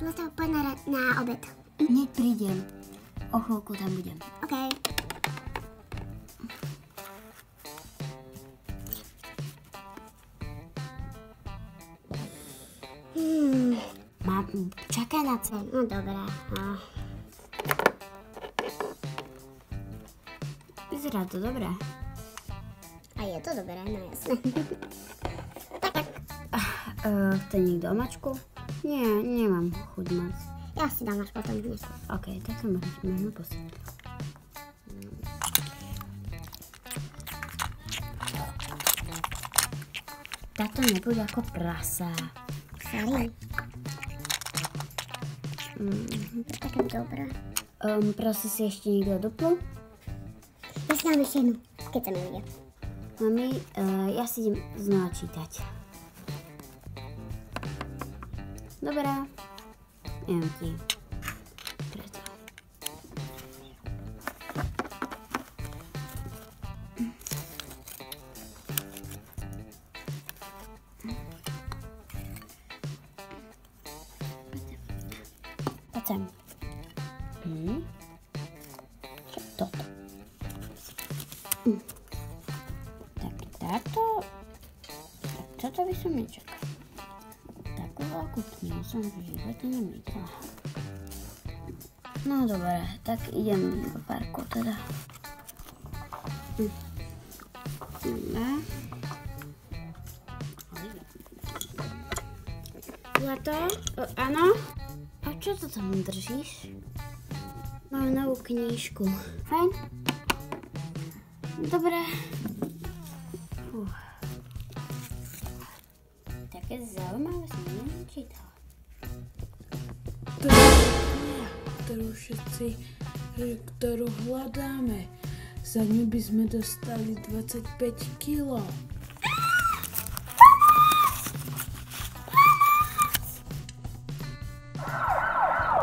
Zlato, poď na obed. Hneď prídem. O chvíľku tam budem. OK. Čakaj na cenu. No dobré. Vyzerá to dobré. A je to dobré, no jasné. Tak. Chce niekto omačku? Nie, nemám chuť moc. Ja si dám až potom dnes. OK, tak to môžeme pustiť. Táto nebude ako prasa. Sorry. Také dobré. Prosí si ešte niekto duplu? Ja si dám ešte jednu, keď sa mi ľudia. Mami, ja si idem znova čítať. Dobre. Jem ti. Preto. Poď sem. Čo toto? Tak táto... Tak toto by som nečakal. Takú veľkú knihu som v živote nemýtala. No dobre, tak idem do parku teda. Zlato? Áno? A čo to tam držíš? Mám novú knížku. Fajn? Dobre. Také zaujímavé som nečítala. Ktorú hľadáme. Za ňu by sme dostali 25 kg.